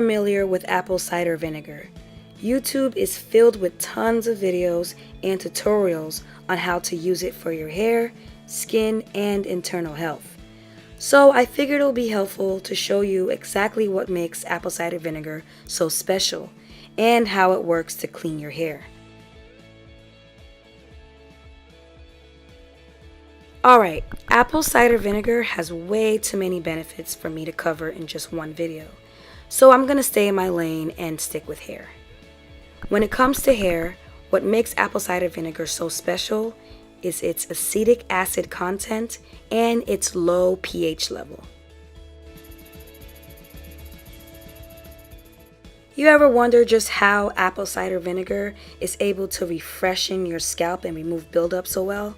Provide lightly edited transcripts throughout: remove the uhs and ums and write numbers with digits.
familiar with apple cider vinegar, YouTube is filled with tons of videos and tutorials on how to use it for your hair, skin, and internal health. So I figured it would be helpful to show you exactly what makes apple cider vinegar so special and how it works to clean your hair. Alright, apple cider vinegar has way too many benefits for me to cover in just one video, so I'm going to stay in my lane and stick with hair. When it comes to hair, what makes apple cider vinegar so special is its acetic acid content and its low pH level. You ever wonder just how apple cider vinegar is able to refreshen your scalp and remove buildup so well?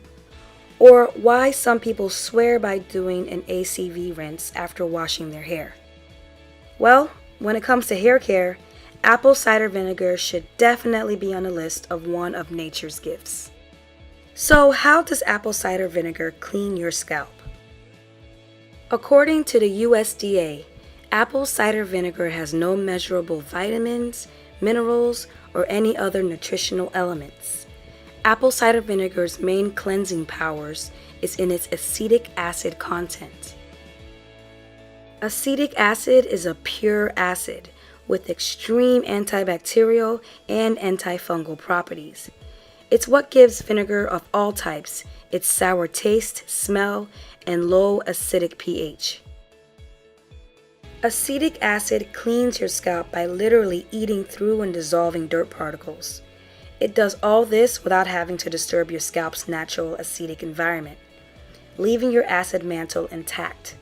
Or why some people swear by doing an ACV rinse after washing their hair? Well, when it comes to hair care, apple cider vinegar should definitely be on the list of one of nature's gifts. So how does apple cider vinegar clean your scalp? According to the USDA, apple cider vinegar has no measurable vitamins, minerals, or any other nutritional elements. Apple cider vinegar's main cleansing powers is in its acetic acid content. Acetic acid is a pure acid with extreme antibacterial and antifungal properties. It's what gives vinegar of all types its sour taste, smell, and low acidic pH. Acetic acid cleans your scalp by literally eating through and dissolving dirt particles. It does all this without having to disturb your scalp's natural acidic environment, leaving your acid mantle intact.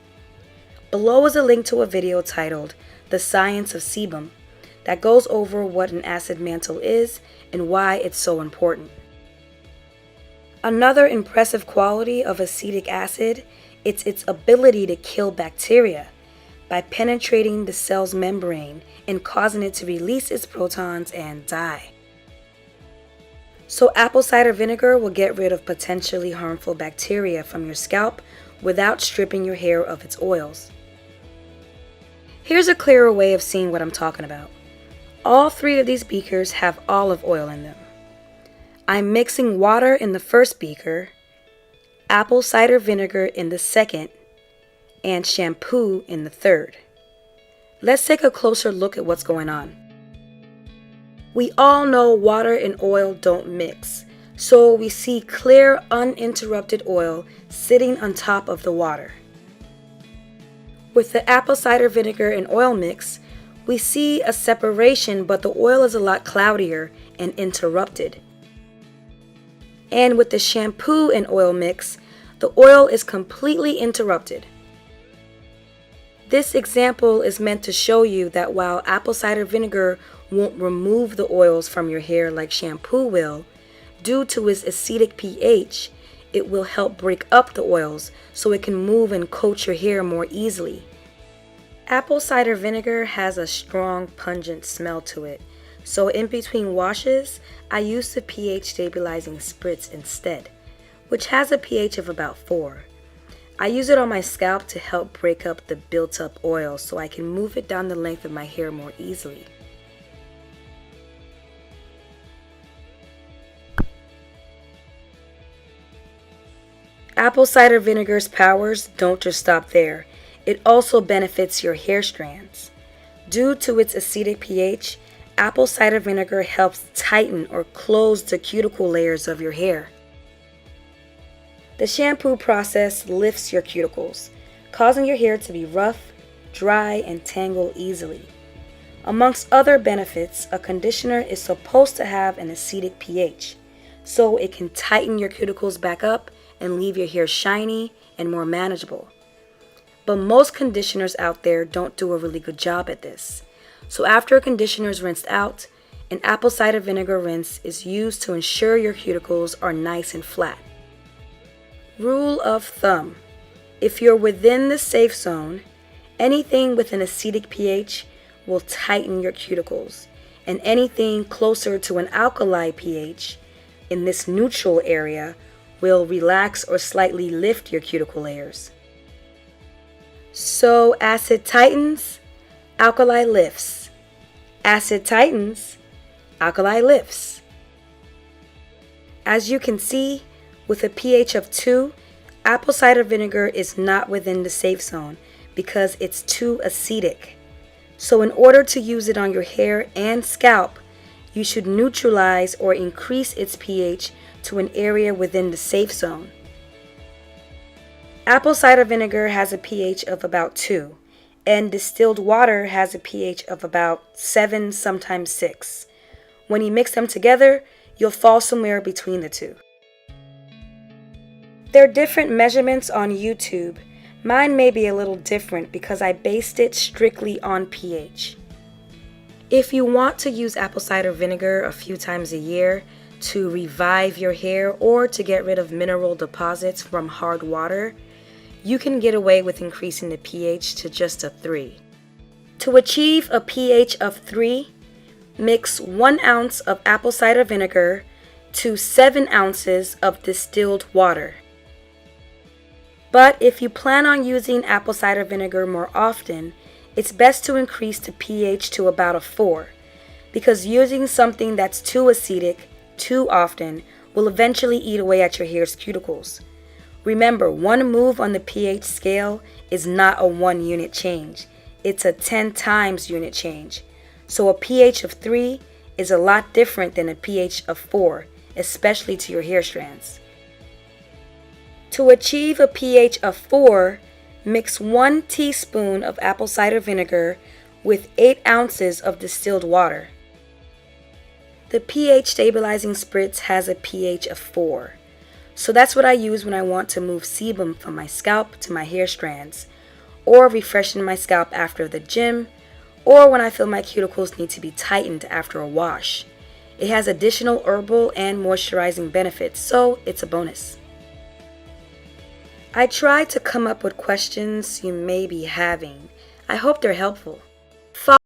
Below is a link to a video titled The Science of Sebum that goes over what an acid mantle is and why it's so important. Another impressive quality of acetic acid is its ability to kill bacteria by penetrating the cell's membrane and causing it to release its protons and die. So apple cider vinegar will get rid of potentially harmful bacteria from your scalp without stripping your hair of its oils. Here's a clearer way of seeing what I'm talking about. All three of these beakers have olive oil in them. I'm mixing water in the first beaker, apple cider vinegar in the second, and shampoo in the third. Let's take a closer look at what's going on. We all know water and oil don't mix, so we see clear, uninterrupted oil sitting on top of the water. With the apple cider vinegar and oil mix, we see a separation, but the oil is a lot cloudier and interrupted. And with the shampoo and oil mix, the oil is completely interrupted. This example is meant to show you that while apple cider vinegar won't remove the oils from your hair like shampoo will, due to its acidic pH, it will help break up the oils so it can move and coat your hair more easily. Apple cider vinegar has a strong, pungent smell to it, so in between washes, I use the pH stabilizing spritz instead, which has a pH of about 4. I use it on my scalp to help break up the built up oil so I can move it down the length of my hair more easily. Apple cider vinegar's powers don't just stop there. It also benefits your hair strands. Due to its acidic pH, apple cider vinegar helps tighten or close the cuticle layers of your hair. The shampoo process lifts your cuticles, causing your hair to be rough, dry, and tangle easily. Amongst other benefits, a conditioner is supposed to have an acidic pH, so it can tighten your cuticles back up and leave your hair shiny and more manageable. But most conditioners out there don't do a really good job at this. So after a conditioner is rinsed out, an apple cider vinegar rinse is used to ensure your cuticles are nice and flat. Rule of thumb: if you're within the safe zone, anything with an acidic pH will tighten your cuticles, and anything closer to an alkali pH, in this neutral area, will relax or slightly lift your cuticle layers. So acid tightens, alkali lifts, Acid tightens, alkali lifts. As you can see, with a pH of 2, apple cider vinegar is not within the safe zone because it's too acidic. So in order to use it on your hair and scalp, you should neutralize or increase its pH to an area within the safe zone. Apple cider vinegar has a pH of about 2, and distilled water has a pH of about 7, sometimes 6. When you mix them together, you'll fall somewhere between the two. There are different measurements on YouTube. Mine may be a little different because I based it strictly on pH. If you want to use apple cider vinegar a few times a year to revive your hair or to get rid of mineral deposits from hard water, you can get away with increasing the pH to just a 3. To achieve a pH of 3, mix 1 ounce of apple cider vinegar to 7 ounces of distilled water. But if you plan on using apple cider vinegar more often, it's best to increase the pH to about a 4, because using something that's too acidic too often will eventually eat away at your hair's cuticles. Remember, one move on the pH scale is not a 1 unit change. It's a 10 times unit change. So a pH of 3 is a lot different than a pH of 4, especially to your hair strands. To achieve a pH of 4, mix 1 teaspoon of apple cider vinegar with 8 ounces of distilled water. The pH stabilizing spritz has a pH of 4. So that's what I use when I want to move sebum from my scalp to my hair strands, or refreshen my scalp after the gym, or when I feel my cuticles need to be tightened after a wash. It has additional herbal and moisturizing benefits, so it's a bonus. I tried to come up with questions you may be having. I hope they're helpful.